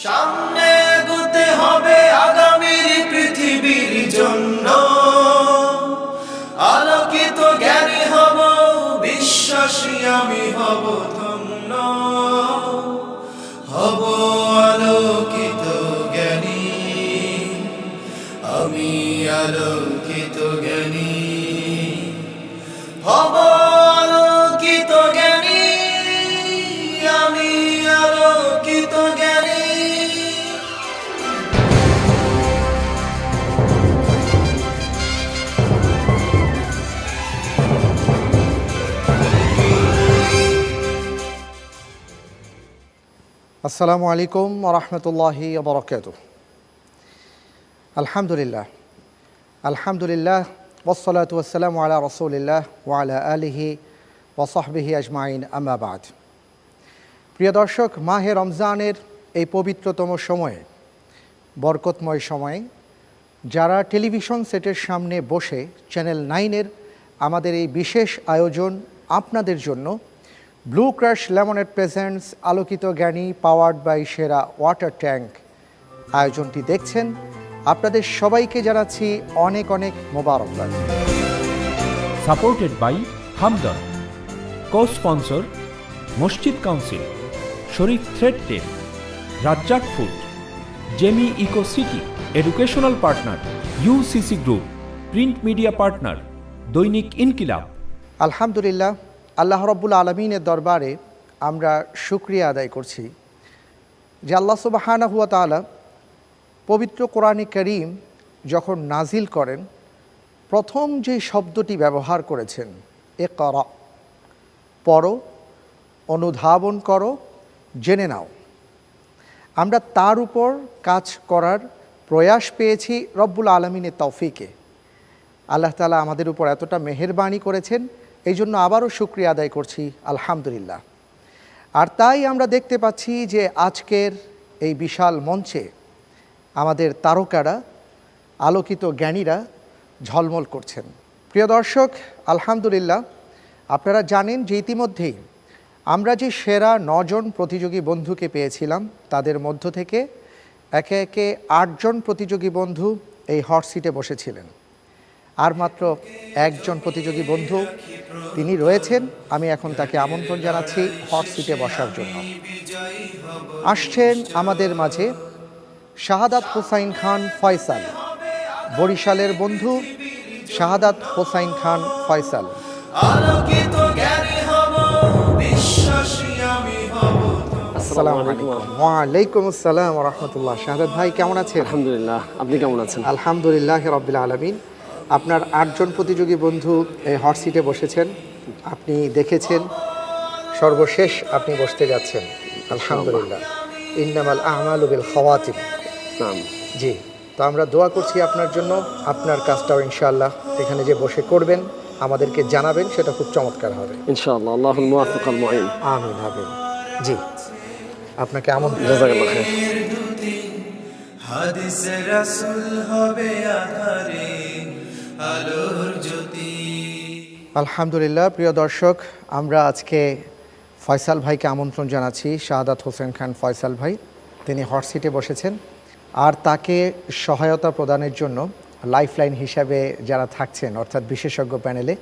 সামনে এগোতে হবে আগামীর পৃথিবীর জন্য, আলোকিত জ্ঞানী হব, বিশ্বাসী আমি হব ধন্য, হব আলোকিত জ্ঞানী, আমি আলোকিত জ্ঞানী, হব আলোকিত জ্ঞানী, আমি আলোকিত জ্ঞানী। আসসালামু আলাইকুম ওয়া রাহমাতুল্লাহি ওয়া বারাকাতুহু। আলহামদুলিল্লাহ ওয়াসসালাতু ওয়াসসালামু আলা রাসূলিল্লাহ ওয়া আলা আলিহি ওয়া সাহবিহি আজমাইন, আম্মা বাদ। প্রিয় দর্শক, মাহে রমজানের এই পবিত্রতম সময়ে, বরকতময় সময়ে যারা টেলিভিশন সেটের সামনে বসে চ্যানেল 9-এর আমাদের এই বিশেষ আয়োজন আপনাদের জন্য ব্লু ক্রাশ লেমনেড প্রেজেন্টস আলোকিত জ্ঞানী powered by Sera water tank আয়োজনটি দেখছেন, আপনাদের সবাইকে জানাচ্ছি অনেক অনেক মোবারকবাদ। Supported by Hamdard, co-sponsor Masjid council, Sharif thread tail, Razzak food, Jemi eco city, educational partner UCC group, print media partner Dainik Inquilab. আলহামদুলিল্লাহ, আল্লাহ রাব্বুল আলামিনের দরবারে আমরা শুকরিয়া আদায় করছি যে আল্লাহ সুবহানাহু ওয়া তাআলা পবিত্র কোরআনে কারীম যখন নাজিল করেন, প্রথম যে শব্দটি ব্যবহার করেছেন ইকরা, পড়ো, অনুধাবন করো, জেনে নাও। আমরা তার উপর কাজ করার প্রয়াস পেয়েছি রব্বুল আলামিনের তৌফিকে। আল্লাহ তাআলা আমাদের উপর এতটা মেহেরবানি করেছেন, এই জন্য আবারও শুকরিয়া আদায় করছি আলহামদুলিল্লাহ। আর তাই আমরা দেখতে পাচ্ছি যে আজকের এই বিশাল মঞ্চে আমাদের তারকারা, আলোকিত জ্ঞানীরা ঝলমল করছেন। প্রিয় দর্শক, আলহামদুলিল্লাহ, আপনারা জানেন যে ইতিমধ্যেই আমরা যে সেরা 9 জন প্রতিযোগী বন্ধুকে পেয়েছিলাম, তাদের মধ্য থেকে একে একে 8 জন প্রতিযোগী বন্ধু এই হট সিটে বসেছিলেন। আর মাত্র একজন প্রতিযোগী বন্ধু তিনি রয়েছেন, আমি এখন তাকে আমন্ত্রণ জানাচ্ছি হট সিটে বসার জন্য। আসছেন আমাদের মাঝে শাহাদাত হোসাইন খান ফয়সাল, বরিশালের বন্ধু শাহাদাত হোসাইন খান ফয়সাল। আলোকিত জ্ঞানী হব, বিশ্বাসী আমি হব। আসসালামু আলাইকুম। ওয়া আলাইকুম আসসালাম ওয়া রাহমাতুল্লাহ। শাহাদাত ভাই কেমন আছেন? আলহামদুলিল্লাহ, আপনি কেমন আছেন? আলহামদুলিল্লাহ রাব্বিল আলামিন। আপনার 8 জন প্রতিযোগী বন্ধু এই হট সিটে বসেছেন, আপনি দেখেছেন, সর্বশেষ আপনি বসতে যাচ্ছেন। আলহামদুলিল্লাহ, ইন্নামাল আ'মালু বিল খাওয়াতিম। নাম জি, তো আমরা দোয়া করছি আপনার জন্য, আপনার কাজটাও ইনশাআল্লাহ এখানে যে বসে করবেন, আমাদেরকে জানাবেন, সেটা খুব চমৎকার হবে ইনশাআল্লাহ। আল্লাহুল মুওয়াফিক আল মুঈন। আমিন আমিন। জি, আপনাকে আমন্ত্রণ। জাযাকাল্লাহ খাইর। হাদিস রাসূল হবে আধারে আলোর জ্যোতি। আলহামদুলিল্লাহ, প্রিয় দর্শক, আমরা আজকে ফয়সাল ভাইকে আমন্ত্রণ জানাচ্ছি, শাহাদাত হোসেন খান ফয়সাল ভাই। তিনি হট সিটে বসেছেন, আর তাকে সহায়তা প্রদানের জন্য লাইফলাইন হিসাবে যারা থাকছেন, অর্থাৎ বিশেষজ্ঞ প্যানেলে,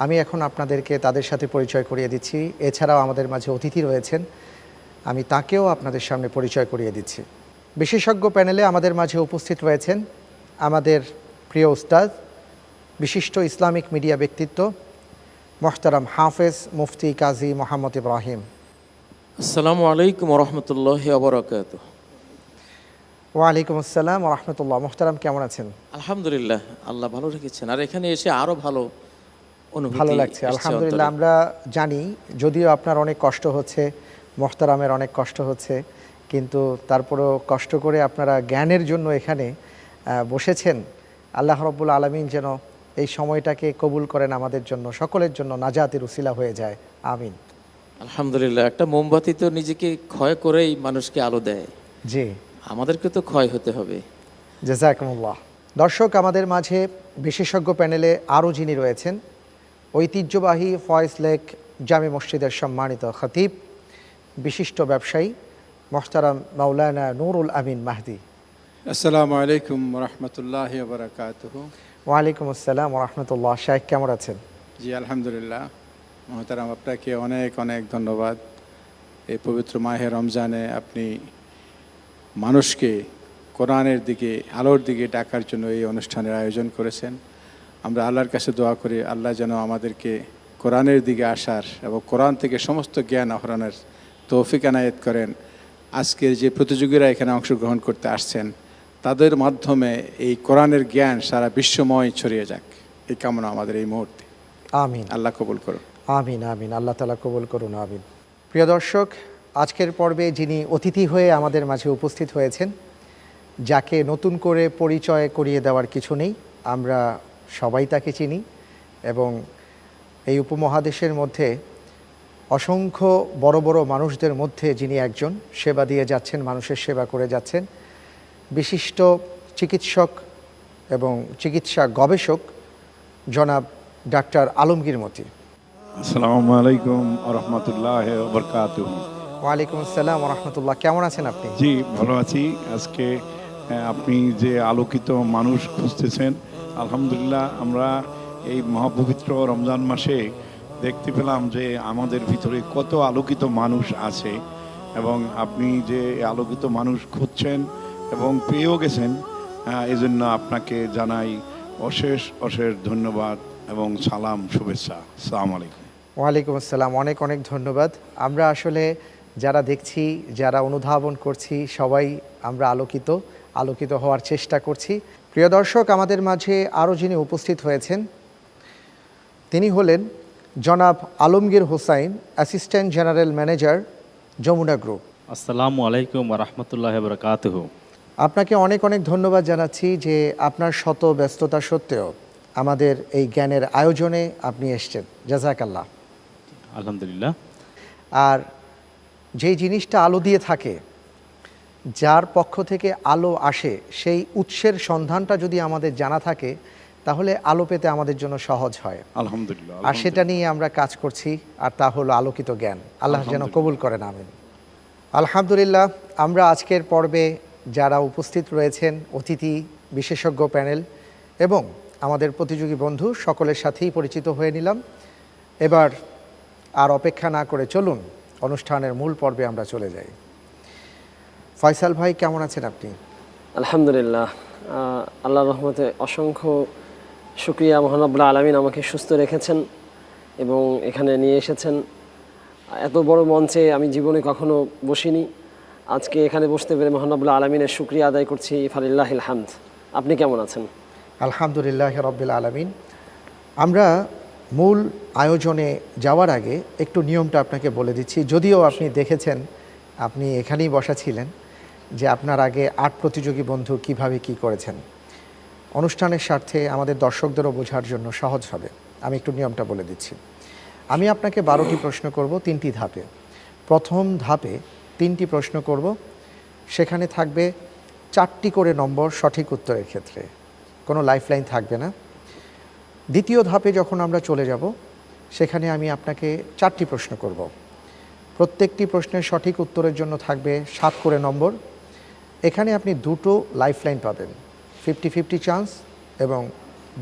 আমি এখন আপনাদেরকে তাদের সাথে পরিচয় করিয়ে দিচ্ছি। এছাড়াও আমাদের মাঝে অতিথি রয়েছেন, আমি তাকেও আপনাদের সামনে পরিচয় করিয়ে দিচ্ছি। বিশেষজ্ঞ প্যানেলে আমাদের মাঝে উপস্থিত রয়েছেন আমাদের প্রিয় উস্তাদ, বিশিষ্ট ইসলামিক মিডিয়া ব্যক্তিত্ব মোহতারাম হাফেজ মুফতি কাজী মোহাম্মদ ইব্রাহিম। আসসালামু আলাইকুম ওয়া রাহমাতুল্লাহি ওয়া বারাকাতুহু। ওয়ালাইকুম আসসালাম ওয়া রাহমাতুল্লাহ। মোহতারাম কেমন আছেন? আলহামদুলিল্লাহ, আল্লাহ ভালো রেখেছেন, আর এখানে এসে আরো ভালো অনুভূতি ভালো লাগছে এসছে আলহামদুলিল্লাহ। অন্তরে। আমরা জানি যদিও আপনার অনেক কষ্ট হচ্ছে, মোহতারামের অনেক কষ্ট হচ্ছে, কিন্তু তারপরেও কষ্ট করে আপনারা জ্ঞানের জন্য এখানে বসেছেন। আল্লাহ রাব্বুল আলামিন যেন এই সময়টাকে কবুল করেন, আমাদের জন্য, সকলের জন্য নাজাতের উসিলা হয়ে যায়, আমিন। আলহামদুলিল্লাহ, একটা মোমবাতি তো নিজেকে ক্ষয় করেই মানুষকে আলো দেয়, জি, আমাদেরকে তো ক্ষয় হতে হবে। জাযাকুমুল্লাহ। দর্শক, আমাদের মাঝে বিশেষজ্ঞ প্যানেলে আরও যিনি রয়েছেন, ঐতিহ্যবাহী ফয়েজ লেক জামে মসজিদের সম্মানিত খতিব, বিশিষ্ট ব্যবসায়ী মোহতারাম মাওলানা নুরুল আমিন মাহদি। আসসালামু আলাইকুম রহমতুল্লাহ বারাকাতুহু। ওয়ালাইকুম আসসালাম রহমতুল্লাহ। শাইখ কেমন আছেন? জি আলহামদুলিল্লাহ মহতারাম, আপনাকে অনেক অনেক ধন্যবাদ। এই পবিত্র মাহে রমজানে আপনি মানুষকে কোরআনের দিকে, আলোর দিকে ডাকার জন্য এই অনুষ্ঠানের আয়োজন করেছেন। আমরা আল্লাহর কাছে দোয়া করি আল্লাহ যেন আমাদেরকে কোরআনের দিকে আসার এবং কোরআন থেকে সমস্ত জ্ঞান আহরণের তৌফিক এনায়েত করেন। আজকের যে প্রতিযোগীরা এখানে অংশগ্রহণ করতে আসছেন তাদের মাধ্যমে এই কোরআনের জ্ঞান সারা বিশ্বময় ছড়িয়ে যাক, এই কামনা আমাদের এই মুহূর্তে। আমিন। আল্লাহ কবুল করুন। আমিন আমিন। আল্লাহ তাআলা কবুল করুন। আমিন। প্রিয় দর্শক, আজকের পর্বে যিনি অতিথি হয়ে আমাদের মাঝে উপস্থিত হয়েছেন, যাকে নতুন করে পরিচয় করিয়ে দেওয়ার কিছু নেই, আমরা সবাই তাকে চিনি এবং এই উপমহাদেশের মধ্যে অসংখ্য বড় বড় মানুষদের মধ্যে যিনি একজন, সেবা দিয়ে যাচ্ছেন, মানুষের সেবা করে যাচ্ছেন, বিশিষ্ট চিকিৎসক এবং চিকিৎসা গবেষক জনাব ডাক্তার আলমগীর মতি। আসসালামু আলাইকুম রহমতুল্লাহ বরকাতুহু। ওয়ালাইকুম আসসালাম রহমতুল্লাহ। কেমন আছেন আপনি? জি ভালো আছি। আজকে আপনি যে আলোকিত মানুষ খুঁজতেছেন, আলহামদুলিল্লাহ আমরা এই মহাপবিত্র রমজান মাসে দেখতে পেলাম যে আমাদের ভিতরে কত আলোকিত মানুষ আছে এবং আপনি যে আলোকিত মানুষ খুঁজছেন এবং পেয়েও গেছেন, এজন্য আপনাকে জানাই অশেষ অশেষ ধন্যবাদ এবং সালাম, শুভেচ্ছা। আসসালামু আলাইকুম। ওয়ালাইকুম আসসালাম। অনেক অনেক ধন্যবাদ। আমরা আসলে যারা দেখছি, যারা অনুধাবন করছি, সবাই আমরা আলোকিত হওয়ার চেষ্টা করছি। প্রিয় দর্শক, আমাদের মাঝে আরও যিনি উপস্থিত হয়েছেন তিনি হলেন জনাব Alamgir Hossain, assistant general manager, Jamuna group. আসসালামু আলাইকুম রহমতুল্লাহ বরকাতুহু। আপনাকে অনেক অনেক ধন্যবাদ জানাচ্ছি যে আপনার শত ব্যস্ততা সত্ত্বেও আমাদের এই জ্ঞানের আয়োজনে আপনি এসছেন। জাযাকাল্লাহ। আলহামদুলিল্লাহ। আর যেই জিনিসটা আলো দিয়ে থাকে, যার পক্ষ থেকে আলো আসে, সেই উৎসের সন্ধানটা যদি আমাদের জানা থাকে তাহলে আলো পেতে আমাদের জন্য সহজ হয়। আলহামদুলিল্লাহ। আর সেটা নিয়ে আমরা কাজ করছি, আর তা হলো আলোকিত জ্ঞান। আল্লাহ যেন কবুল করেন। আমিন। আলহামদুলিল্লাহ। আমরা আজকের পর্বে যারা উপস্থিত রয়েছেন, অতিথি, বিশেষজ্ঞ প্যানেল এবং আমাদের প্রতিযোগী বন্ধু, সকলের সাথেই পরিচিত হয়ে নিলাম। এবার আর অপেক্ষা না করে চলুন অনুষ্ঠানের মূল পর্বে আমরা চলে যাই। ফয়সাল ভাই, কেমন আছেন আপনি? আলহামদুলিল্লাহ, আল্লাহর রহমতে অসংখ্য শুকরিয়া। মহান রব্বুল আলামিন আমাকে সুস্থ রেখেছেন এবং এখানে নিয়ে এসেছেন। এত বড় মঞ্চে আমি জীবনে কখনো বসিনি। আজকে এখানে বসতে পেরে মহান রব্বুল আলামিনের শুকরিয়া আদায় করছি। ফালিল্লাহিল হামদ। আপনি কেমন আছেন? আলহামদুলিল্লাহ রাব্বিল আলামিন। আমরা মূল আয়োজনে যাওয়ার আগে একটু নিয়মটা আপনাকে বলে দিচ্ছি। যদিও আপনি দেখেছেন, আপনি এখানেই বসা ছিলেন, যে আপনার আগে 8 প্রতিযোগী বন্ধু কিভাবে কি করেছেন। অনুষ্ঠানের স্বার্থে আমাদের দর্শকদেরও বোঝার জন্য সহজ হবে, আমি একটু নিয়মটা বলে দিচ্ছি। আমি আপনাকে 12টি প্রশ্ন করব 3টি ধাপে। প্রথম ধাপে 3টি প্রশ্ন করব, সেখানে থাকবে 4টি করে নম্বর সঠিক উত্তরের ক্ষেত্রে, কোনো লাইফলাইন থাকবে না। দ্বিতীয় ধাপে যখন আমরা চলে যাব, সেখানে আমি আপনাকে 4টি প্রশ্ন করব। প্রত্যেকটি প্রশ্নের সঠিক উত্তরের জন্য থাকবে 7 করে নম্বর। এখানে আপনি 2টো লাইফলাইন পাবেন, 50-50 চান্স এবং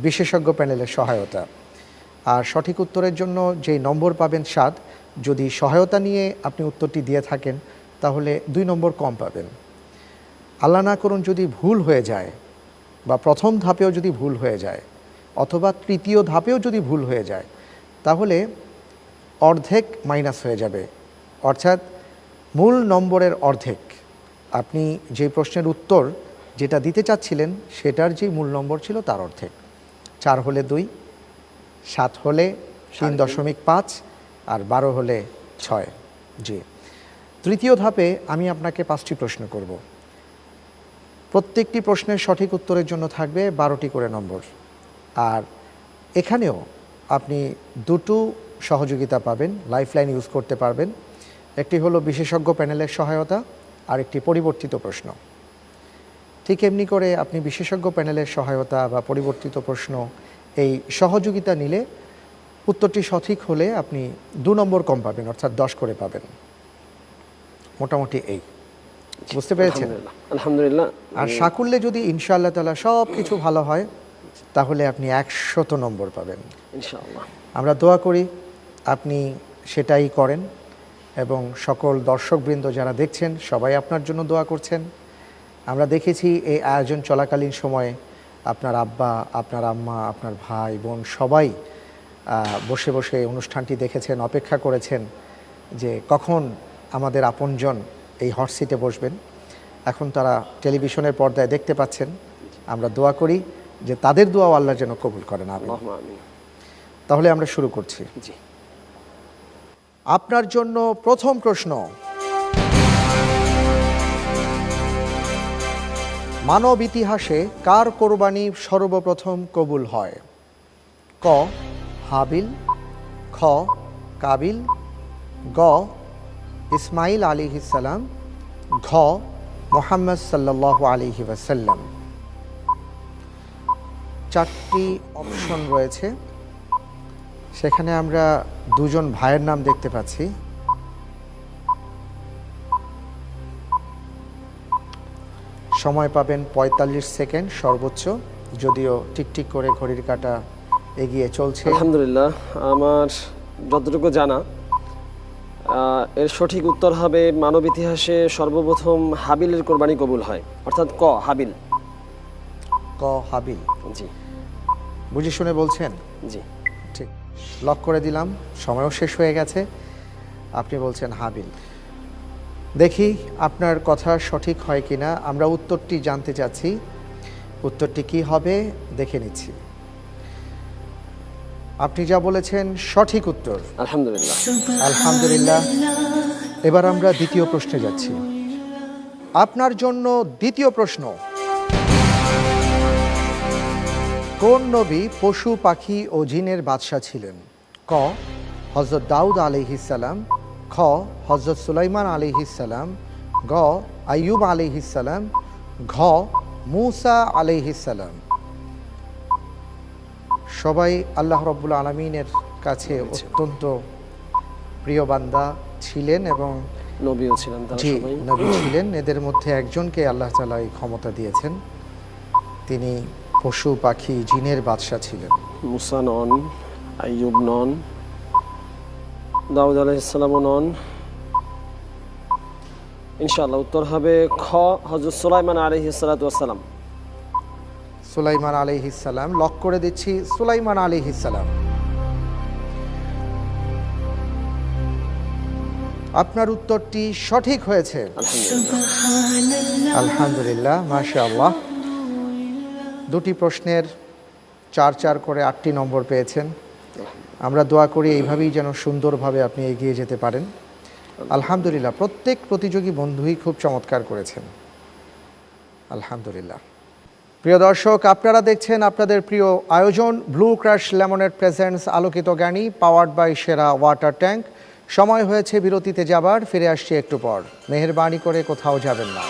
বিশেষজ্ঞ প্যানেলের সহায়তা। আর সঠিক উত্তরের জন্য যেই নম্বর পাবেন 7, যদি সহায়তা নিয়ে আপনি উত্তরটি দিয়ে থাকেন তাহলে 2 নম্বর কম পাবেন। আল্লাহ না করুন যদি ভুল হয়ে যায়, বা প্রথম ধাপেও যদি ভুল হয়ে যায়, অথবা তৃতীয় ধাপেও যদি ভুল হয়ে যায়, তাহলে অর্ধেক মাইনাস হয়ে যাবে, অর্থাৎ মূল নম্বরের অর্ধেক। আপনি যে প্রশ্নের উত্তর যেটা দিতে চাচ্ছিলেন সেটার যে মূল নম্বর ছিল তার অর্ধেক। 4 হলে 2, 7 হলে 3.5 আর 12 হলে 6। জি। তৃতীয় ধাপে আমি আপনাকে 5টি প্রশ্ন করব। প্রত্যেকটি প্রশ্নের সঠিক উত্তরের জন্য থাকবে 12টি করে নম্বর। আর এখানেও আপনি 2টো সহযোগিতা পাবেন, লাইফলাইন ইউজ করতে পারবেন। একটি হলো বিশেষজ্ঞ প্যানেলের সহায়তা, আর একটি পরিবর্তিত প্রশ্ন। ঠিক এমনি করে আপনি বিশেষজ্ঞ প্যানেলের সহায়তা বা পরিবর্তিত প্রশ্ন এই সহযোগিতা নিলে উত্তরটি সঠিক হলে আপনি 2 নম্বর কম পাবেন, অর্থাৎ 10 করে পাবেন। মোটামুটি এই। বুঝতে পেরেছেন? আলহামদুলিল্লাহ। আর সাকুল্যে যদি ইনশাআল্লাহ তাআলা সব কিছু ভালো হয় তাহলে আপনি 100 নম্বর পাবেন ইনশাআল্লাহ। আমরা দোয়া করি আপনি সেটাই করেন এবং সকল দর্শকবৃন্দ যারা দেখছেন সবাই আপনার জন্য দোয়া করছেন। আমরা দেখেছি এই আয়োজন চলাকালীন সময়ে আপনার আব্বা, আপনার আম্মা, আপনার ভাই বোন সবাই বসে বসে অনুষ্ঠানটি দেখেছেন, অপেক্ষা করেছেন যে কখন আমাদের আপনজন এই হট সিটে বসবেন। এখন তারা টেলিভিশনের পর্দায় দেখতে পাচ্ছেন। আমরা দোয়া করি যে তাদের দোয়াও আল্লাহ যেন কবুল করেন। আমিন। তাহলে আমরা শুরু করছি। জি। আপনার জন্য প্রথম প্রশ্ন, মানব ইতিহাসে কার কোরবানি সর্বপ্রথম কবুল হয়? ক হাবিল, খ কাবিল, গ ইসমাইল আলাইহিস সালাম, ঘ মুহাম্মদ সাল্লাল্লাহু আলাইহি ওয়াসাল্লাম। 4টি অপশন রয়েছে, সেখানে আমরা দুজন ভাইয়ের নাম দেখতে পাচ্ছি। সময় পাবেন 45 সেকেন্ড সর্বোচ্চ, যদিও টিকটিক করে ঘড়ির কাঁটা এগিয়ে চলছে। আলহামদুলিল্লাহ, আমার যতটুকু জানা এর সঠিক উত্তর হবে মানব ইতিহাসে সর্বপ্রথম হাবিলের কোরবানি কবুল হয়, অর্থাৎ ক হাবিল। ক হাবিল। জি। বুঝে শুনে বলছেন? জি। ঠিক, লক করে দিলাম। সময়ও শেষ হয়ে গেছে, আপনি বলছেন হাবিল। দেখি আপনার কথা সঠিক হয় কিনা। আমরা উত্তরটি জানতে চাচ্ছি, উত্তরটি কি হবে দেখে নিচ্ছি। আপনি যা বলেছেন সঠিক উত্তর। আলহামদুলিল্লাহ। আলহামদুলিল্লাহ। এবার আমরা দ্বিতীয় প্রশ্নে যাচ্ছি। আপনার জন্য দ্বিতীয় প্রশ্ন, কোন নবী পশু পাখি ও জিনের বাদশাহ ছিলেন? ক হযরত দাউদ আলাইহিস সালাম, খ হযরত সুলাইমান আলাইহিস সালাম, গ আইয়ুব আলাইহিস সালাম, ঘ মূসা আলাইহিস সালাম। সবাই আল্লাহ রাব্বুল আলামিনের কাছে অত্যন্ত প্রিয় বান্দা ছিলেন এবং নবীও ছিলেন তারা জি সবাই। নবী ছিলেন। এদের মধ্যে একজনকে আল্লাহ তাআলা এই ক্ষমতা দিয়েছেন, তিনি পশু পাখি জিনের বাদশাহ ছিলেন। মুসা নন, আইয়ুব নন, দাউদ আলাইহিস সালামও নন। ইনশাআল্লাহ উত্তর হবে খ হযরত সুলাইমান আলাইহিস সালাতু ওয়াস সালাম। সুলাইমান আলাইহিস সালাম। লক করে দিচ্ছি সুলাইমান আলাইহিস সালাম। আপনার উত্তরটি সঠিক হয়েছে। আলহামদুলিল্লাহ, মাশাআল্লাহ। দুটি প্রশ্নের 4 করে 8টি নম্বর পেয়েছেন। আমরা দোয়া করি এইভাবেই যেন সুন্দরভাবে আপনি এগিয়ে যেতে পারেন। আলহামদুলিল্লাহ, প্রত্যেক প্রতিযোগী বন্ধুই খুব চমৎকার করেছেন। আলহামদুলিল্লাহ। প্রিয় দর্শক, আপনারা দেখছেন আপনাদের প্রিয় আয়োজন ব্লু ক্রাশ লেমনেড প্রেজেন্টস আলোকিত জ্ঞানী, powered by Sera water tank. সময় হয়েছে বিরতিতে যাবার, ফিরে আসছি একটু পর। মেহেরবানি করে কোথাও যাবেন না।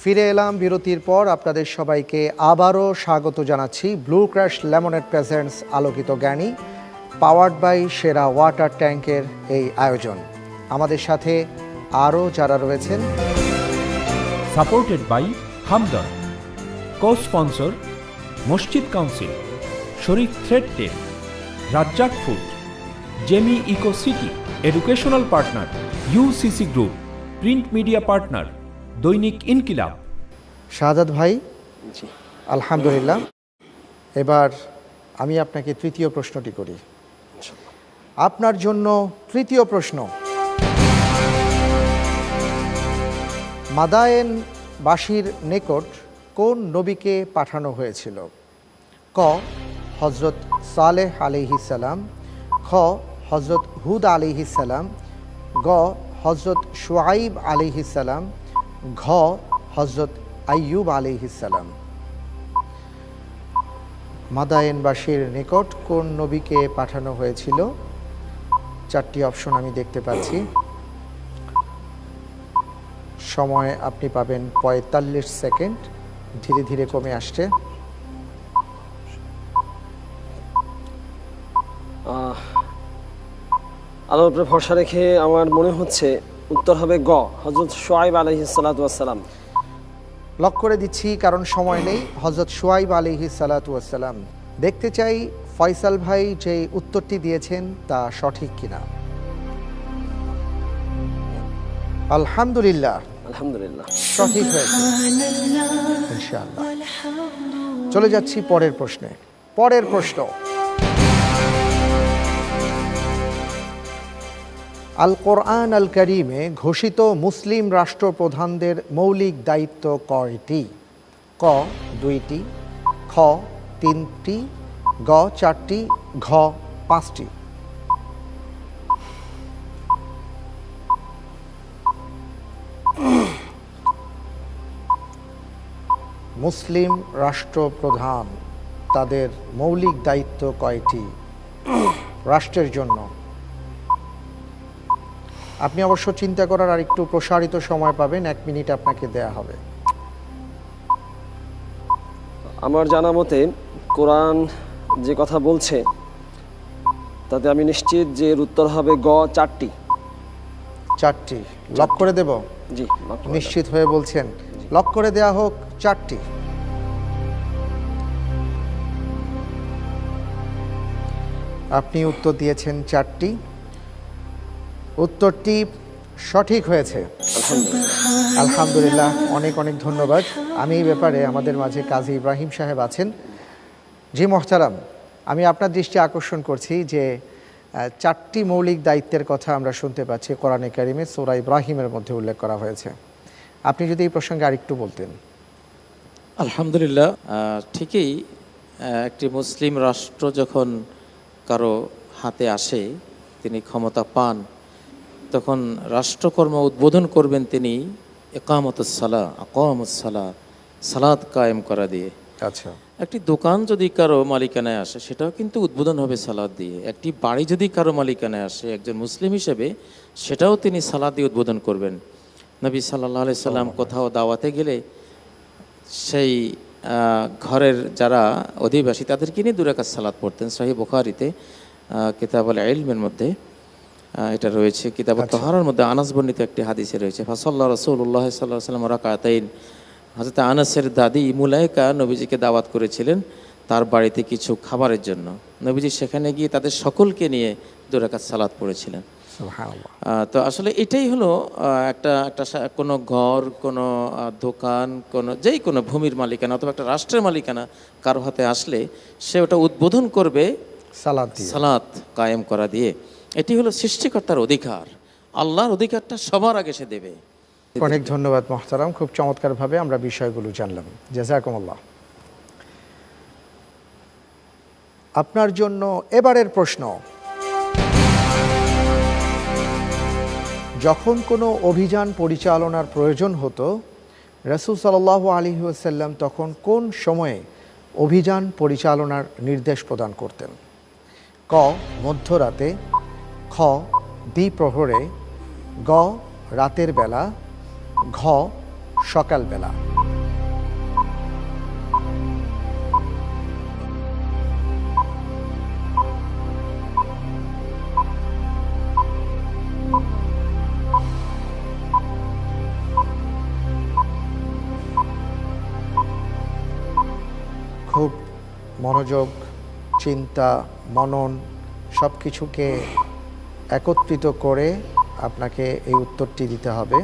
ফিরে এলাম বিরতির পর। আপনাদের সবাইকে আবারও স্বাগত জানাচ্ছি ব্লু ক্রাশ লেমনেড প্রেজেন্টস আলোকিত জ্ঞানী, পাওয়ার্ড বাই সেরা ওয়াটার ট্যাঙ্কের এই আয়োজন। আমাদের সাথে আরও যারা রয়েছেন, supported by Hamdard, co sponsor Masjid council, Sharif thread tail, Razzak food, Jemi eco city, educational partner UCC group, print media partner Dainik Inquilab. শাহাদাত ভাই। আলহামদুলিল্লাহ। এবার আমি আপনাকে তৃতীয় প্রশ্নটি করি। আপনার জন্য তৃতীয় প্রশ্ন, মাদায়েনবাসীর নিকট কোন নবীকে পাঠানো হয়েছিল? ক হযরত সালেহ আলাইহিস সালাম, খ হযরত হুদ আলাইহিস সালাম, গ হজরত শুআইব আলাইহিসসালাম, ঘ হজরত আইয়ুব আলাইহিসসালাম। মাদায়েনবাসীর নিকট কোন নবীকে পাঠানো হয়েছিল? 4টি অপশন আমি দেখতে পাচ্ছি। সময় আপনি পাবেন 45 সেকেন্ড, ধীরে ধীরে কমে আসছে। আল্লাহর উপরে ভরসা রেখে আমার মনে হচ্ছে উত্তর হবে গ, হযরত শুআইব আলাইহিস সালাতু ওয়াস সালাম। লক করে দিচ্ছি, কারণ সময় নেই। হযরত শুআইব আলাইহিস সালাতু ওয়াস সালাম। দেখতে চাই ফয়সাল ভাই যে উত্তরটি দিয়েছেন তা সঠিক কিনা। আলহামদুলিল্লাহ, আলহামদুলিল্লাহ, সঠিক হয়েছে ইনশাআল্লাহ। চলে যাচ্ছি পরের প্রশ্নে। পরের প্রশ্ন, আল কোরআন আল কারিমে ঘোষিত মুসলিম রাষ্ট্রপ্রধানদের মৌলিক দায়িত্ব কয়টি? ক 2টি, খ 3টি, গ 4টি, ঘ 5টি। মুসলিম রাষ্ট্রপ্রধান তাদের মৌলিক দায়িত্ব কয়টি রাষ্ট্রের জন্য? আপনি অবশ্য চিন্তা করার আর একটু প্রসারিত সময় পাবেন, 1 মিনিট আপনাকে দেয়া হবে। আমার জানা মতে কোরআন যে কথা বলছে তাতে আমি নিশ্চিত যে এর উত্তর হবে গ 4টি। 4টি লক করে দেব? জি, লক করে নিশ্চিত হয়ে বলছেন? লক করে দেয়া হোক 4টি। আপনি উত্তর দিয়েছেন 4টি। উত্তরটি সঠিক হয়েছে, আলহামদুলিল্লাহ। অনেক অনেক ধন্যবাদ। আমি এই ব্যাপারে আমাদের মাঝে কাজী ইব্রাহিম সাহেব আছেন। জি মোহতারাম, আমি আপনার দৃষ্টি আকর্ষণ করছি যে 4টি মৌলিক দায়িত্বের কথা আমরা শুনতে পাচ্ছি কোরআনে কারিমে সূরা ইব্রাহিমের মধ্যে উল্লেখ করা হয়েছে। আপনি যদি এই প্রসঙ্গে আরেকটু বলতেন। আলহামদুলিল্লাহ, ঠিকই। একটি মুসলিম রাষ্ট্র যখন কারো হাতে আসে, তিনি ক্ষমতা পান, তখন রাষ্ট্রকর্ম উদ্বোধন করবেন তিনি ইকামতুস সালাহ, আকামুস সালাহ, সালাত কায়েম করা দিয়ে। আচ্ছা, একটি দোকান যদি কারো মালিকানায় আসে সেটাও কিন্তু উদ্বোধন হবে সালাত দিয়ে। একটি বাড়ি যদি কারো মালিকানায় আসে একজন মুসলিম হিসেবে, সেটাও তিনি সালাত দিয়ে উদ্বোধন করবেন। নবী সাল্লাল্লাহু আলাইহি সাল্লাম কোথাও দাওয়াতে গেলে সেই ঘরের যারা অধিবাসী তাদেরকে নিয়ে 2 রাকাত সালাত পড়তেন। সহিহ বুখারীতে কিতাবুল ইলমের মধ্যে এটা রয়েছে, কিতাবুত তাহারার মধ্যে আনাস বর্ণিত একটি হাদিসে রয়েছে, ফাসাল্লা রাসূলুল্লাহ সাল্লাল্লাহু আলাইহি ওয়াসাল্লাম রাকাতাইন। হযরত আনাসের দাদি মুলাইকা নবীজিকে দাওয়াত করেছিলেন তার বাড়িতে কিছু খাবারের জন্য। নবীজি সেখানে গিয়ে তাদের সকলকে নিয়ে 2 রাকাত সালাত পড়েছিলেন। তো আসলে এটাই হলো একটা কোনো ঘর, কোনো দোকান, যেই কোনো ভূমির মালিকানা অথবা একটা রাষ্ট্রের মালিকানা কারো হাতে আসলে সে ওটা উদ্বোধন করবে সালাত কায়েম করা দিয়ে। এটি হলো সৃষ্টিকর্তার অধিকার, আল্লাহর অধিকারটা সবার আগে সে দেবে। অনেক ধন্যবাদ মোহতারাম, খুব চমৎকারভাবে আমরা বিষয়গুলো জানলাম। জাযাকুমুল্লাহ। আপনার জন্য এবারের প্রশ্ন, যখন কোনো অভিযান পরিচালনার প্রয়োজন হতো রাসূল সাল্লাল্লাহু আলাইহি ওয়াসাল্লাম তখন কোন সময়ে অভিযান পরিচালনার নির্দেশ প্রদান করতেন? ক মধ্যরাতে, খ দ্বিপ্রহরে, গ রাতের বেলা, ঘ সকালবেলা। খুব মনোযোগ, চিন্তা, মনন সব কিছুকে একত্রিত করে আপনাকে এই উত্তরটি দিতে হবে।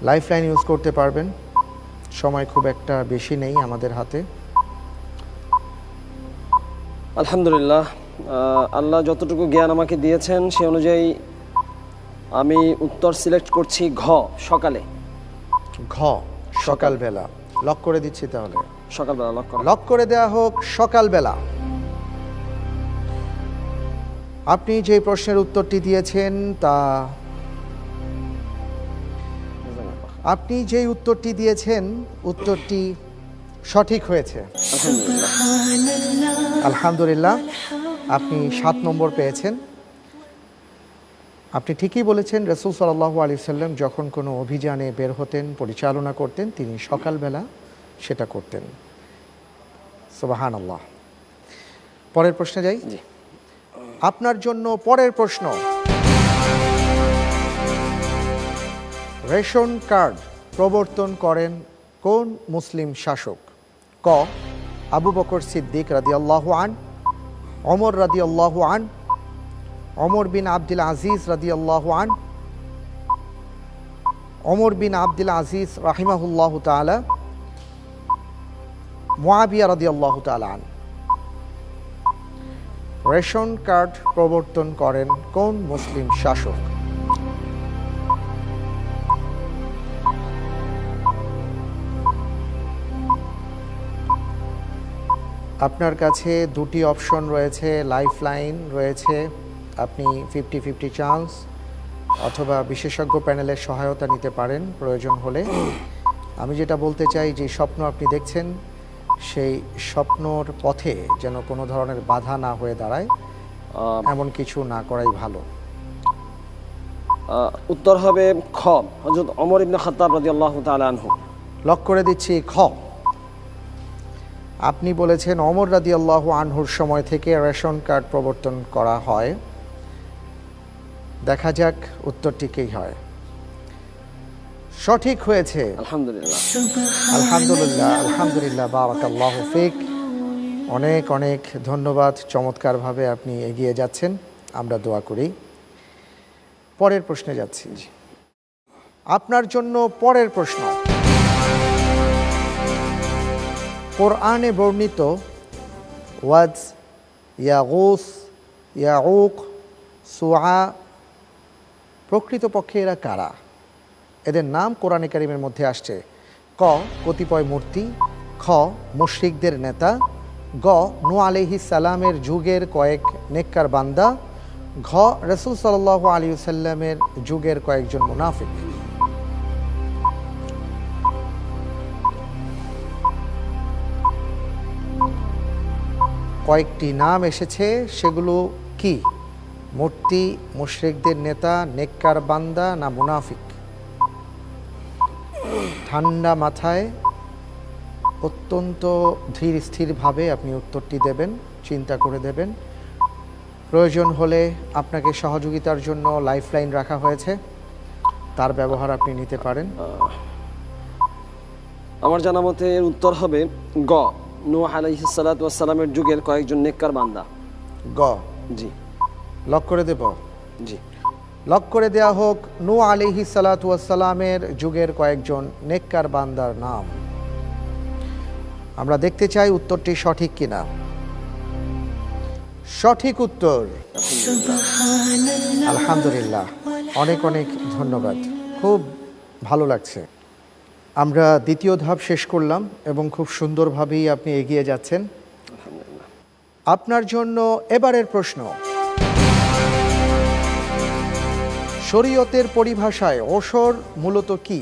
লাইফলাইন ইউজ করতে পারবেন, সময় খুব একটা বেশি নেই আমাদের হাতে। আলহামদুলিল্লাহ, আল্লাহ যতটুকু জ্ঞান আমাকে দিয়েছেন সে অনুযায়ী আমি উত্তর সিলেক্ট করছি ঘ সকালে। ঘ সকালবেলা লক করে দিচ্ছি। তাহলে সকালবেলা লক করে দেয়া হোক সকালবেলা। আপনি যে প্রশ্নের উত্তরটি দিয়েছেন তা আপনি যেই উত্তরটি দিয়েছেন উত্তরটি সঠিক হয়েছে। আলহামদুলিল্লাহ, আপনি 7 নম্বর পেয়েছেন। আপনি ঠিকই বলেছেন, রাসূল সাল্লাল্লাহু আলাইহি সাল্লাম যখন কোনো অভিযানে বের হতেন, পরিচালনা করতেন, তিনি সকালবেলা সেটা করতেন। সুবহানাল্লাহ। পরের প্রশ্নে যাই। আপনার জন্য পরের প্রশ্ন, রেশন কার্ড প্রবর্তন করেন কোন মুসলিম শাসক? ক আবু বকর সিদ্দিক রাদিয়াল্লাহু আন, ওমর রাদিয়াল্লাহু আন, ওমর বিন আব্দুল আজিজ রাদিয়াল্লাহু আন, ওমর বিন আব্দুল আজিজ রাহিমাহুল্লাহু তাআলা, মুআবিয়া রাদিয়াল্লাহু তাআলা আন। রেশন কার্ড প্রবর্তন করেন কোন মুসলিম শাসক? আপনার কাছে দুটি অপশন রয়েছে, লাইফ লাইন রয়েছে, আপনি 50-50 চান্স, অথবা বিশেষজ্ঞ প্যানেলের সহায়তা নিতে পারেন প্রয়োজন হলে। আমি যেটা বলতে চাই, যে স্বপ্ন আপনি দেখছেন সেই স্বপ্নর পথে যেন কোনো ধরনের বাধা না হয়ে দাঁড়ায়, এমন কিছু না করাই ভালো। উত্তর হবে খ, হযরত ওমর ইবনে খাত্তাব রাদিয়াল্লাহু তাআলা আনহু। লক করে দিচ্ছি খ। আপনি বলেছেন ওমর রাদিয়াল্লাহু আনহুর সময় থেকে রেশন কার্ড প্রবর্তন করা হয়। দেখা যাক উত্তরটি কী হয়। সঠিক হয়েছে। আলহামদুলিল্লাহ। আলহামদুলিল্লাহ, আলহামদুলিল্লাহ, বারাকাল্লাহু ফিক। অনেক অনেক ধন্যবাদ, চমৎকারভাবে আপনি এগিয়ে যাচ্ছেন, আমরা দোয়া করি। পরের প্রশ্নে যাচ্ছি। আপনার জন্য পরের প্রশ্ন, কোরআনে বর্ণিত ওয়াজ, ইয়াগুস, ইয়াউক, সুআ, প্রকৃতপক্ষে এরা কারা? এদের নাম কোরআনে কারিমের মধ্যে আসছে। ক কতিপয় মূর্তি, খ মুশরিকদের নেতা, গ নূহ আলাইহিস সালামের যুগের কয়েক নেককার বান্দা, ঘ রাসূল সাল্লাল্লাহু আলাইহি ওয়াসাল্লামের যুগের কয়েকজন মুনাফিক। কয়েকটি নাম এসেছে, সেগুলো কি? মূর্তি, মুশরিকদের নেতা, নেককার বান্দা, না মুনাফিক? ঠান্ডা মাথায় অত্যন্ত ধীর স্থিরভাবে আপনি উত্তরটি দেবেন, চিন্তা করে দেবেন। প্রয়োজন হলে আপনাকে সহযোগিতার জন্য লাইফলাইন রাখা হয়েছে, তার ব্যবহার আপনি নিতে পারেন। আমার জানা মতে এর উত্তর হবে গ, নূহ আলাইহিস সালাতু ওয়াস সালামের যুগের কয়েকজন নেককার বান্দা। গ। জি। লক করে দেব? জি। লক করে দেয়া হোক নূহ আলাইহিস সালাতু ওয়াস সালামের যুগের কয়েকজন নেককার বান্দার নাম। আমরা দেখতে চাই উত্তরটি সঠিক কিনা। সঠিক উত্তর। আলহামদুলিল্লাহ, অনেক অনেক ধন্যবাদ, খুব ভালো লাগছে। আমরা দ্বিতীয় ধাপ শেষ করলাম এবং খুব সুন্দরভাবেই আপনি এগিয়ে যাচ্ছেন। আপনার জন্য এবারের প্রশ্ন, শরীয়তের পরিভাষায় ওশর মূলত কি?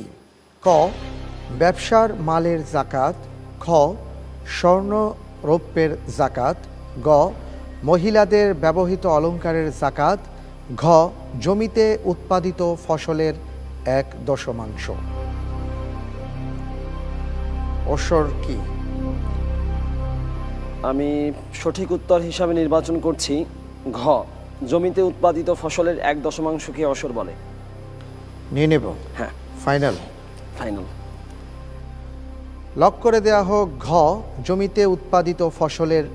ক ব্যবসার মালের যাকাত, খ স্বর্ণ রৌপ্যের যাকাত, গ মহিলাদের ব্যবহৃত অলংকারের যাকাত, ঘ জমিতে উৎপাদিত ফসলের 1/10। ওশর কি? আমি সঠিক উত্তর হিসাবে নির্বাচন করছি ঘ, জমিতে উৎপাদিত ফসলের 1/10কে ওশর বলে। নিয়ে নেব? হ্যাঁ। ফাইনাল? ফাইনাল। লক করে দেয়া হোক ঘ, জমিতে উৎপাদিত ফসলের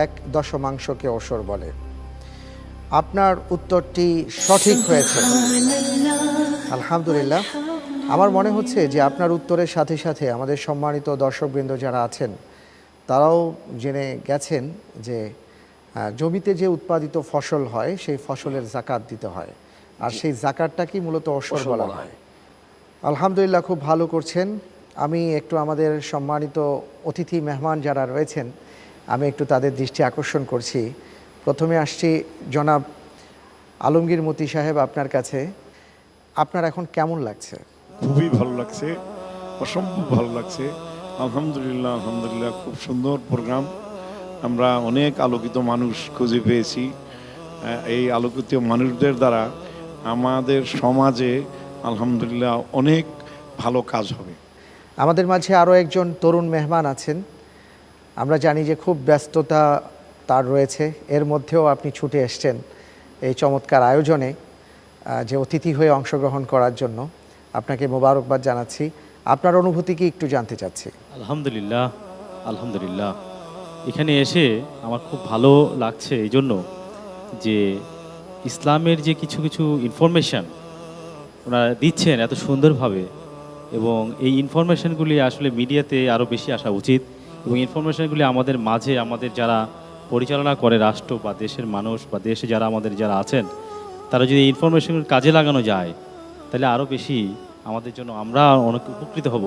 1/10কে ওশর বলে। আপনার উত্তরটি সঠিক হয়েছে। আলহামদুলিল্লাহ। আমার মনে হচ্ছে যে আপনার উত্তরের সাথে সাথে আমাদের সম্মানিত দর্শকবৃন্দ যারা আছেন তারাও জেনে গেছেন যে জমিতে যে উৎপাদিত ফসল হয় সেই ফসলের যাকাত দিতে হয়, আর সেই যাকাতটাকেই মূলত ওশর বলা হয়। আলহামদুলিল্লাহ, খুব ভালো করছেন। আমি একটু আমাদের সম্মানিত অতিথি মেহমান যারা রয়েছেন, আমি একটু তাদের দৃষ্টি আকর্ষণ করছি। প্রথমে আসছি জনাব আলমগীর মতি সাহেব, আপনার কাছে। আপনার এখন কেমন লাগছে? খুবই ভালো লাগছে, অসম্ভব ভালো লাগছে। আলহামদুলিল্লাহ, আলহামদুলিল্লাহ, খুব সুন্দর প্রোগ্রাম। আমরা অনেক আলোকিত মানুষ খুঁজে পেয়েছি। এই আলোকিত মানুষদের দ্বারা আমাদের সমাজে আলহামদুলিল্লাহ অনেক ভালো কাজ হবে। আমাদের মাঝে আরও একজন তরুণ মেহমান আছেন। আমরা জানি যে খুব ব্যস্ততা তার রয়েছে, এর মধ্যেও আপনি ছুটে এসছেন এই চমৎকার আয়োজনে যে অতিথি হয়ে অংশগ্রহণ করার জন্য। আপনাকে মোবারকবাদ জানাচ্ছি। আপনার অনুভূতি কি একটু জানতে চাচ্ছি। আলহামদুলিল্লাহ, আলহামদুলিল্লাহ, এখানে এসে আমার খুব ভালো লাগছে এই জন্য যে ইসলামের যে কিছু কিছু ইনফরমেশান ওনারা দিচ্ছেন এত সুন্দরভাবে, এবং এই ইনফরমেশানগুলি আসলে মিডিয়াতে আরও বেশি আসা উচিত, এবং ইনফরমেশানগুলি আমাদের মাঝে, আমাদের যারা পরিচালনা করে রাষ্ট্র বা দেশের মানুষ বা দেশে যারা আমাদের যারা আছেন, তারা যদি এই ইনফরমেশনগুলি কাজে লাগানো যায় তাহলে আরও বেশি আমাদের জন্য, আমরা অনেক উপকৃত হব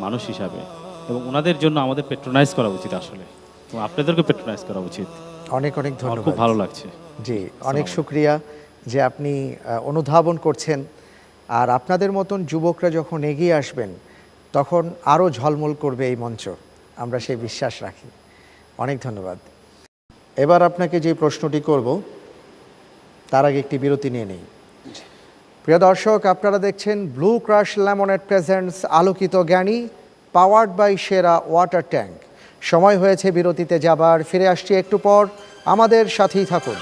মানুষ হিসাবে, এবং ওনাদের জন্য আমাদের পেট্রোনাইজ করা উচিত আসলে, এবং আপনাদেরকে পেট্রোনাইজ করা উচিত। অনেক অনেক আমার ধন্যবাদ। খুব ভালো লাগছে। জি, অনেক শুক্রিয়া যে আপনি অনুধাবন করছেন। আর আপনাদের মতন যুবকরা যখন এগিয়ে আসবেন তখন আরও ঝলমল করবে এই মঞ্চ, আমরা সেই বিশ্বাস রাখি। অনেক ধন্যবাদ। এবার আপনাকে যে প্রশ্নটি করব তার আগে একটি বিরতি নিয়ে নেই। প্রিয় দর্শক, আপনারা দেখছেন ব্লু ক্রাশ লেমনেড প্রেজেন্টস আলোকিত জ্ঞানী, powered by Sera water tank. সময় হয়েছে বিরতিতে যাবার, ফিরে আসছি একটু পর, আমাদের সাথেই থাকুন।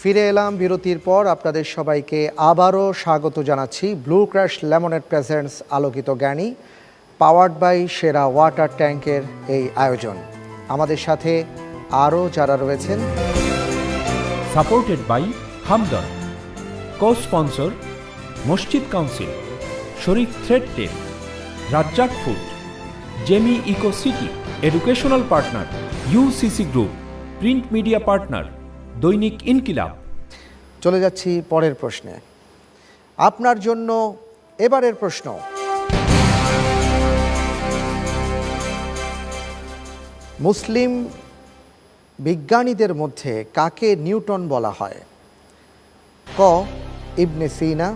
ফিরে এলাম বিরতির পর। আপনাদের সবাইকে আবারও স্বাগত জানাচ্ছি ব্লু ক্রাশ লেমনেড প্রেজেন্টস আলোকিত জ্ঞানী, পাওয়ার্ড বাই সেরা ওয়াটার ট্যাঙ্কের এই আয়োজন। আমাদের সাথে আরও যারা রয়েছেন, supported by Hamdard, co sponsor Masjid council, Sharif thread tail, Razzak food, Jemi eco city, educational partner UCC group, print media partner Dainik Inquilab. চলে যাচ্ছি পরের প্রশ্নে। আপনার জন্য এবারের প্রশ্ন, মুসলিম বিজ্ঞানীদের মধ্যে কাকে নিউটন বলা হয়? ক ইবনে সিনা,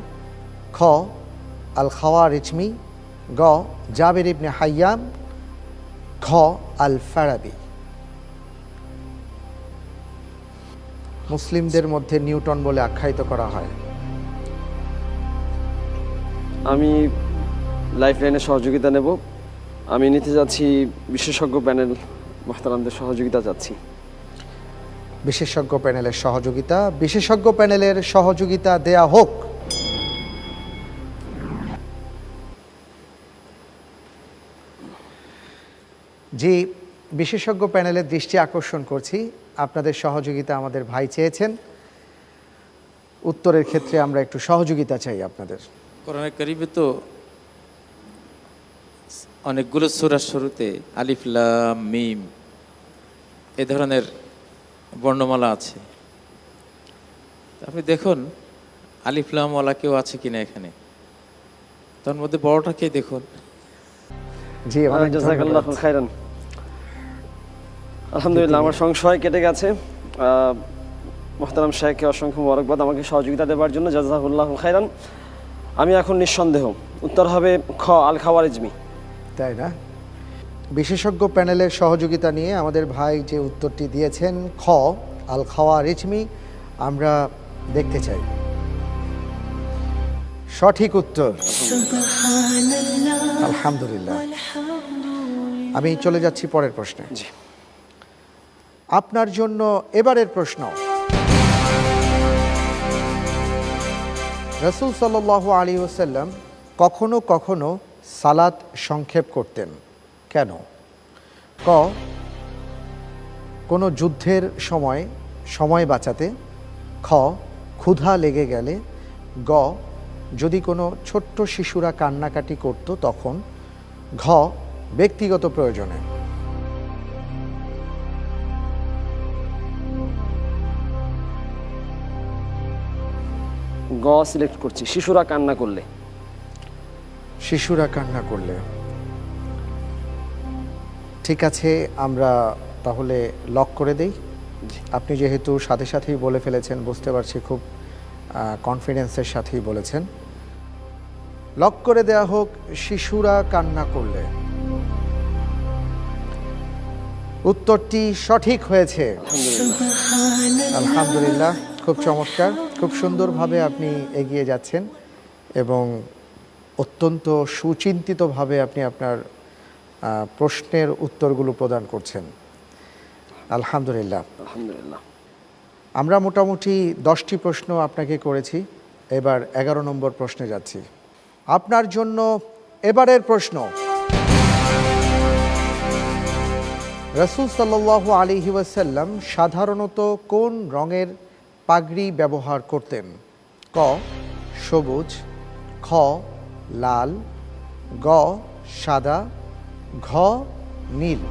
খ আল খাওয়ারিজমি, গ জাবির ইবনে হাইয়ান, খ আল ফারাবি। মুসলিমদের মধ্যে নিউটন বলে আখ্যায়িত করা হয়। আমি লাইফ লাইনের সহযোগিতা নেব। আমি নিতে যাচ্ছি বিশেষজ্ঞ প্যানেল মোহতারামদের সহযোগিতা চাচ্ছি। বিশেষজ্ঞ প্যানেলের সহযোগিতা, বিশেষজ্ঞ প্যানেলের সহযোগিতা দেয়া হোক। জি, বিশেষজ্ঞ প্যানেলের দৃষ্টি আকর্ষণ করছি, আপনাদের সহযোগিতা আমাদের ভাই চেয়েছেন। উত্তরের ক্ষেত্রে আমরা একটু সহযোগিতা চাই আপনাদের। কোরআনে কারিমে তো অনেকগুলো সূরার শুরুতে আলিফ লাম মিম এ ধরনের বর্ণমালা আছে। আপনি দেখুন আলিফ লাম ওয়ালা কেউ আছে কিনা এখানে, তার মধ্যে বড়টাকে দেখুন। জি, অনেক জাযাকাল্লাহু ধন্যবাদ। খাইরান। আলহামদুলিল্লাহ, আমার সংশয় কেটে গেছে। মোহতারাম শাহেখকে অসংখ্য মোবারকবাদ আমাকে সহযোগিতা দেওয়ার জন্য, জাযাকাল্লাহু খাইরান। আমি এখন নিঃসন্দেহ উত্তর হবে খ আল খাওয়ারিজমি। তাই না? বিশেষজ্ঞ প্যানেলের সহযোগিতা নিয়ে আমাদের ভাই যে উত্তরটি দিয়েছেন খ আল খাওয়ারিজমি, আমরা দেখতে চাই সঠিক উত্তর। আলহামদুলিল্লাহ। আমি চলে যাচ্ছি পরের প্রশ্নে। জি, আপনার জন্য এবারের প্রশ্ন, রাসূল সাল্লাল্লাহু আলাইহি ওয়াসাল্লাম কখনো কখনো সালাত সংক্ষেপ করতেন কেন? ক কোনো যুদ্ধের সময় বাঁচাতে, খ ক্ষুধা লেগে গেলে, গ যদি কোনো ছোট্ট শিশুরা কান্নাকাটি করত তখন, ঘ ব্যক্তিগত প্রয়োজনে। গ সিলেক্ট করছি, শিশুরা কান্না করলে। শিশুরা কান্না করলে। ঠিক আছে, আমরা তাহলে লক করে দেই। আপনি যেহেতু সাথে সাথেই বলে ফেলেছেন, বুঝতে পারছি খুব কনফিডেন্সের সাথেই বলেছেন। লক করে দেয়া হোক, শিশুরা কান্না করলে। উত্তরটি সঠিক হয়েছে। আলহামদুলিল্লাহ, খুব চমৎকার, খুব সুন্দরভাবে আপনি এগিয়ে যাচ্ছেন এবং অত্যন্ত সুচিন্তিতভাবে আপনি আপনার প্রশ্নের উত্তরগুলো প্রদান করছেন। আলহামদুলিল্লাহ। আলহামদুলিল্লাহ। আমরা মোটামুটি 10টি প্রশ্ন আপনাকে করেছি, এবার 11 নম্বর প্রশ্নে যাচ্ছি। আপনার জন্য এবারের প্রশ্ন, রাসূল সাল্লাল্লাহু আলাইহি ওয়াসাল্লাম সাধারণত কোন রঙের পাগড়ি ব্যবহার করতেন? ক সবুজ, খ লাল, গ সাদা, ঘ নীল।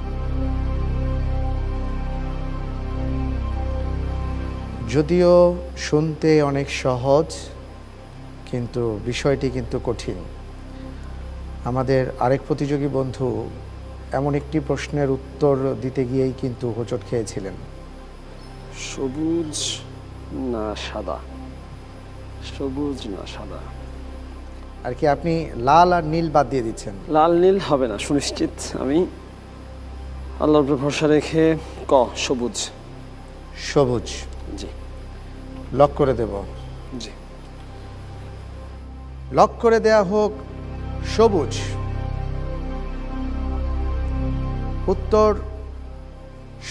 যদিও শুনতে অনেক সহজ, কিন্তু বিষয়টি কিন্তু কঠিন। আমাদের আরেক প্রতিযোগী বন্ধু এমন একটি প্রশ্নের উত্তর দিতে গিয়েই কিন্তু হোঁচট খেয়েছিলেন। সবুজ না সাদা, সবুজ না সাদা, আর কি আপনি লাল আর নীল বাদ দিয়ে দিচ্ছেন? লাল নীল হবে না সুনিশ্চিত। আমি আল্লাহর উপর ভরসা রেখে ক সবুজ। সবুজ জি। লক করে দেব। জি। লক করে দেয়া হোক, সবুজ। উত্তর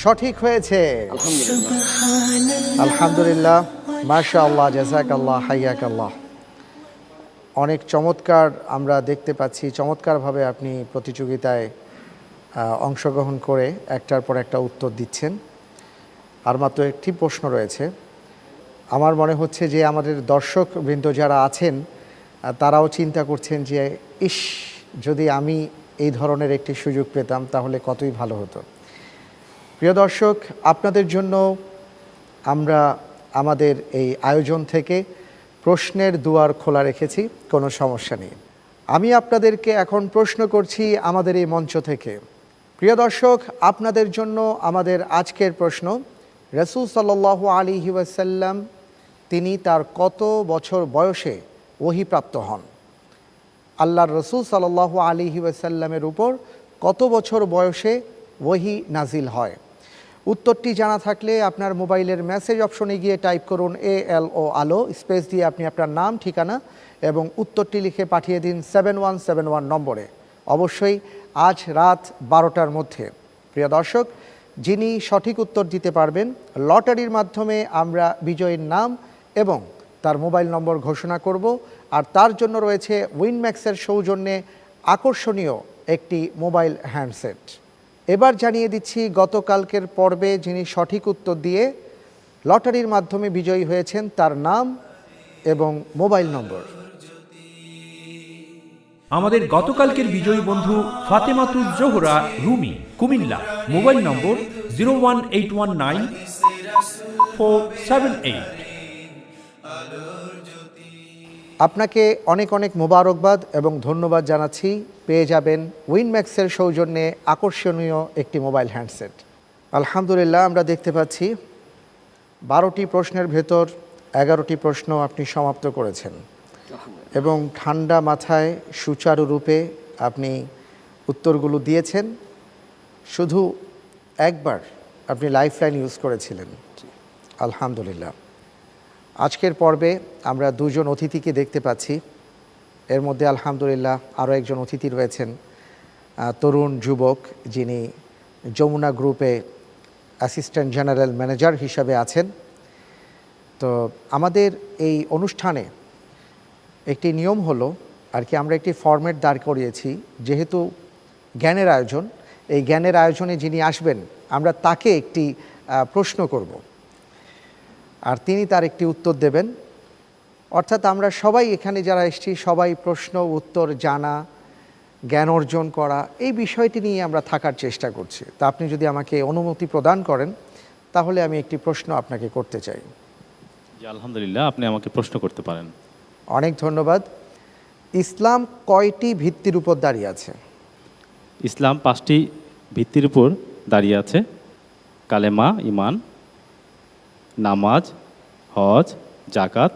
সঠিক হয়েছে। আলহামদুলিল্লাহ। আলহামদুলিল্লাহ, মাশাআল্লাহ, জাযাকাল্লাহ, হাইয়াকাল্লাহ। অনেক চমৎকার আমরা দেখতে পাচ্ছি, চমৎকারভাবে আপনি প্রতিযোগিতায় অংশগ্রহণ করে একটার পর একটা উত্তর দিচ্ছেন। আর মাত্র একটি প্রশ্ন রয়েছে। আমার মনে হচ্ছে যে আমাদের দর্শকবৃন্দ যারা আছেন তারাও চিন্তা করছেন যে ইস, যদি আমি এই ধরনের একটি সুযোগ পেতাম তাহলে কতই ভালো হতো। প্রিয় দর্শক, আপনাদের জন্য আমরা আমাদের এই আয়োজন থেকে প্রশ্নের দুয়ার খোলা রেখেছি, কোনো সমস্যা নেই। আমি আপনাদেরকে এখন প্রশ্ন করছি আমাদের এই মঞ্চ থেকে। প্রিয় দর্শক, আপনাদের জন্য আমাদের আজকের প্রশ্ন, রাসূল সাল্লাল্লাহু আলাইহি ওয়াসাল্লাম তিনি তার কত বছর বয়সে ওহীপ্রাপ্ত হন? আল্লাহর রাসূল সাল্লাল্লাহু আলাইহি ওয়াসাল্লামের উপর কত বছর বয়সে ওহী নাজিল হয়? উত্তরটি জানা থাকলে আপনার মোবাইলের মেসেজ অপশনে গিয়ে টাইপ করুন ALO আলো, স্পেস দিয়ে আপনি আপনার নাম, ঠিকানা এবং উত্তরটি লিখে পাঠিয়ে দিন 7171 নম্বরে, অবশ্যই আজ রাত 12টার মধ্যে। প্রিয় দর্শক, যিনি সঠিক উত্তর দিতে পারবেন, লটারির মাধ্যমে আমরা বিজয়ীর নাম এবং তার মোবাইল নম্বর ঘোষণা করব। আর তার জন্য রয়েছে উইনম্যাক্সের সৌজন্যে আকর্ষণীয় একটি মোবাইল হ্যান্ডসেট। এবার জানিয়ে দিচ্ছি গতকালকের পর্বে যিনি সঠিক উত্তর দিয়ে লটারির মাধ্যমে বিজয়ী হয়েছেন তার নাম এবং মোবাইল নম্বর। আমাদের গতকালকের বিজয়ী বন্ধু ফাতেমাতুজ জোহরা রুমি, কুমিল্লা। মোবাইল নম্বর 01819478478। আপনাকে অনেক অনেক মোবারকবাদ এবং ধন্যবাদ জানাচ্ছি। পেয়ে যাবেন উইনম্যাক্সের সৌজন্যে আকর্ষণীয় একটি মোবাইল হ্যান্ডসেট। আলহামদুলিল্লাহ, আমরা দেখতে পাচ্ছি 12টি প্রশ্নের ভেতর 11টি প্রশ্ন আপনি সমাপ্ত করেছেন এবং ঠান্ডা মাথায় সুচারুরূপে আপনি উত্তরগুলো দিয়েছেন। শুধু একবার আপনি লাইফলাইন ইউজ করেছিলেন। আলহামদুলিল্লাহ। আজকের পর্বে আমরা দুজন অতিথিকে দেখতে পাচ্ছি। এর মধ্যে আলহামদুলিল্লাহ আরও একজন অতিথি রয়েছেন, তরুণ যুবক, যিনি যমুনা গ্রুপে অ্যাসিস্ট্যান্ট জেনারেল ম্যানেজার হিসাবে আছেন। তো আমাদের এই অনুষ্ঠানে একটি নিয়ম হলো আর কি, আমরা একটি ফরম্যাট দাঁড় করিয়েছি। যেহেতু জ্ঞানের আয়োজন, এই জ্ঞানের আয়োজনে যিনি আসবেন আমরা তাকে একটি প্রশ্ন করব আর তিনি তার একটি উত্তর দেবেন। অর্থাৎ আমরা সবাই এখানে যারা এসেছি সবাই প্রশ্ন উত্তর জানা, জ্ঞান অর্জন করা, এই বিষয়টি নিয়ে আমরা থাকার চেষ্টা করছি। তা আপনি যদি আমাকে অনুমতি প্রদান করেন তাহলে আমি একটি প্রশ্ন আপনাকে করতে চাই। জি আলহামদুলিল্লাহ, আপনি আমাকে প্রশ্ন করতে পারেন। অনেক ধন্যবাদ। ইসলাম কয়টি ভিত্তির উপর দাঁড়িয়ে আছে? ইসলাম 5টি ভিত্তির উপর দাঁড়িয়ে আছে: কালেমা, ইমান, নামাজ, হজ, জাকাত,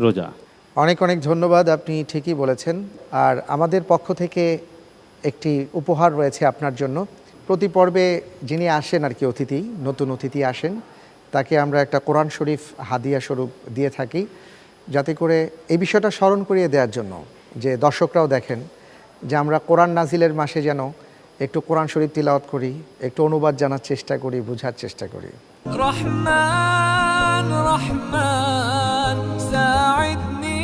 রোজা। অনেক অনেক ধন্যবাদ, আপনি ঠিকই বলেছেন। আর আমাদের পক্ষ থেকে একটি উপহার রয়েছে আপনার জন্য। প্রতি পর্বে যিনি আসেন আর কি অতিথি, নতুন অতিথি আসেন, তাকে আমরা একটা কোরআন শরীফ হাদিয়া স্বরূপ দিয়ে থাকি, যাতে করে এই বিষয়টা স্মরণ করিয়ে দেওয়ার জন্য যে দর্শকরাও দেখেন যে আমরা কোরআন নাজিলের মাসে যেন একটু কোরআন শরীফ তিলাওয়াত করি, একটু অনুবাদ জানার চেষ্টা করি, বোঝার চেষ্টা করি। রহমান রহমান সাইদনি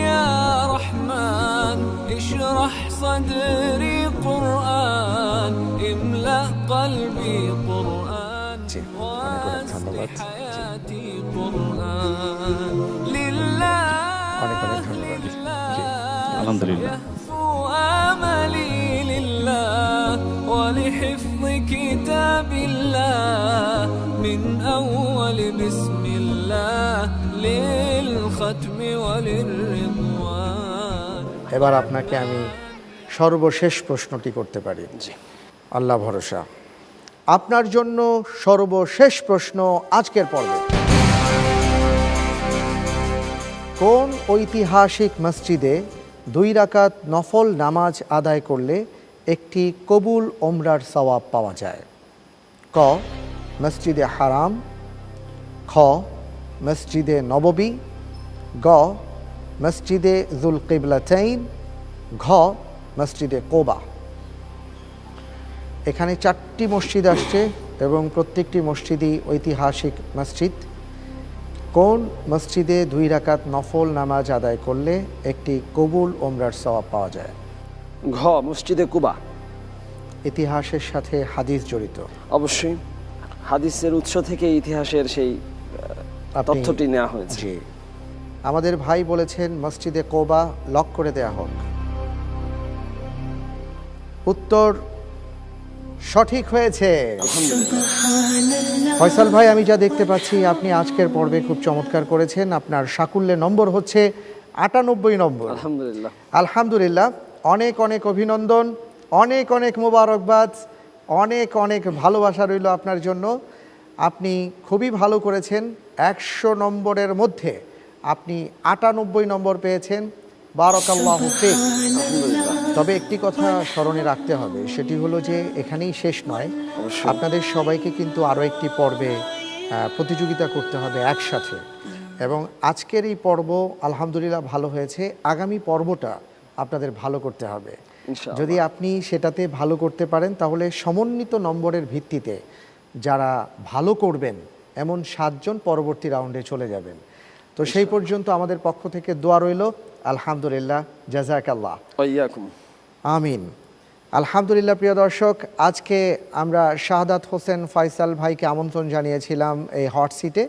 ইয়া রহমান ইশরাহ সাদরি কুরআন ইমলা কলবি কুরআন জি, অনেক ধন্যবাদ। হায়াতি কুরআন লিল্লাহ অনেক অনেক ধন্যবাদ। জি, আলহামদুলিল্লাহ। آملي لله ولحفظ كتاب الله من أول بسم الله للختم وللرضوان। এবার আপনাকে আমি সর্বশেষ প্রশ্নটি করতে পারি। আল্লাহ ভরসা। আপনার জন্য সর্বশেষ প্রশ্ন আজকের পর্বে: কোন ঐতিহাসিক মসজিদে 2 রাকাত নফল নামাজ আদায় করলে একটি কবুল ওমরার সওয়াব পাওয়া যায়? ক মসজিদে হারাম, খ মসজিদে নববী, গ মসজিদে জুল কিবলাতাইন, ঘ মসজিদে কোবা। এখানে 4টি মসজিদ আসছে এবং প্রত্যেকটি মসজিদই ঐতিহাসিক মসজিদ। কোন মসজিদে 2 রাকাত নফল নামাজ আদায় করলে একটি কবুল ওমরার সওয়াব পাওয়া যায়? ঘ মসজিদে কুবা। ইতিহাসের সাথে হাদিস জড়িত। অবশ্যই হাদিসের উৎস থেকে ইতিহাসের সেই তথ্যটি নেওয়া হয়েছে। জি, আমাদের ভাই বলেছেন মসজিদে কোবা, লক করে দেয়া হোক। উত্তর সঠিক হয়েছে। ফয়সাল ভাই, আমি যা দেখতে পাচ্ছি আপনি আজকের পর্বে খুব চমৎকার করেছেন। আপনার সাকুল্যে নম্বর হচ্ছে 98 নম্বর। আলহামদুলিল্লাহ। আলহামদুলিল্লাহ, অনেক অনেক অভিনন্দন, অনেক অনেক মোবারকবাদ, অনেক অনেক ভালোবাসা রইল আপনার জন্য। আপনি খুবই ভালো করেছেন। 100 নম্বরের মধ্যে আপনি 98 নম্বর পেয়েছেন। বারাকাল্লাহু ফিক। তবে একটি কথা স্মরণে রাখতে হবে, সেটি হলো যে এখানেই শেষ নয়। আপনাদের সবাইকে কিন্তু আরও একটি পর্বে প্রতিযোগিতা করতে হবে একসাথে, এবং আজকের এই পর্ব আলহামদুলিল্লাহ ভালো হয়েছে। আগামী পর্বটা আপনাদের ভালো করতে হবে। যদি আপনি সেটাতে ভালো করতে পারেন তাহলে সমন্বিত নম্বরের ভিত্তিতে যারা ভালো করবেন এমন 7 জন পরবর্তী রাউন্ডে চলে যাবেন। তো সেই পর্যন্ত আমাদের পক্ষ থেকে দোয়া রইল। আলহামদুলিল্লাহ, জাযাকাল্লাহ। ওয়াইয়াকুম। আমিন। আলহামদুলিল্লাহ। প্রিয় দর্শক, আজকে আমরা শাহাদাত হোসেন ফয়সাল ভাইকে আমন্ত্রণ জানিয়েছিলাম এই হট সিটে,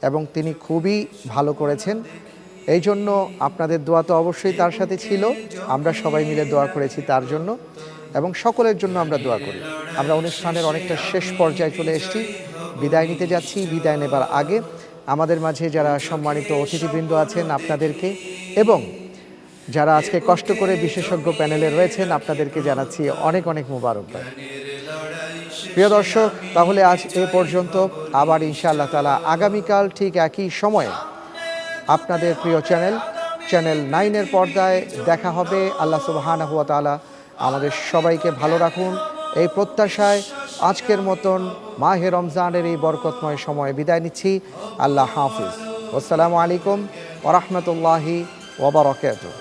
এবং তিনি খুবই ভালো করেছেন। এই জন্য আপনাদের দোয়া তো অবশ্যই তার সাথে ছিল। আমরা সবাই মিলে দোয়া করেছি তার জন্য, এবং সকলের জন্য আমরা দোয়া করি। আমরা অনুষ্ঠানের অনেকটা শেষ পর্যায়ে চলে এসেছি, বিদায় নিতে যাচ্ছি। বিদায় নেবার আগে আমাদের মাঝে যারা সম্মানিত অতিথিবৃন্দ আছেন আপনাদেরকে, এবং যারা আজকে কষ্ট করে বিশেষজ্ঞ প্যানেলে রয়েছেন আপনাদেরকে জানাচ্ছি অনেক অনেক মোবারকবাদ। প্রিয় দর্শক, তাহলে আজ এ পর্যন্ত। আবার ইনশাআল্লাহ তাআলা আগামীকাল ঠিক একই সময়ে আপনাদের প্রিয় চ্যানেল 9-এর পর্দায় দেখা হবে। আল্লাহ সুবহানাহু ওয়া তাআলা আমাদের সবাইকে ভালো রাখুন, এই প্রত্যাশায় আজকের মতন মাহে রমজানের এই বরকতময় সময়ে বিদায় নিচ্ছি। আল্লাহ হাফিজ। আসসালামু আলাইকুম ওয়া রাহমাতুল্লাহি ওয়া বারাকাতুহু।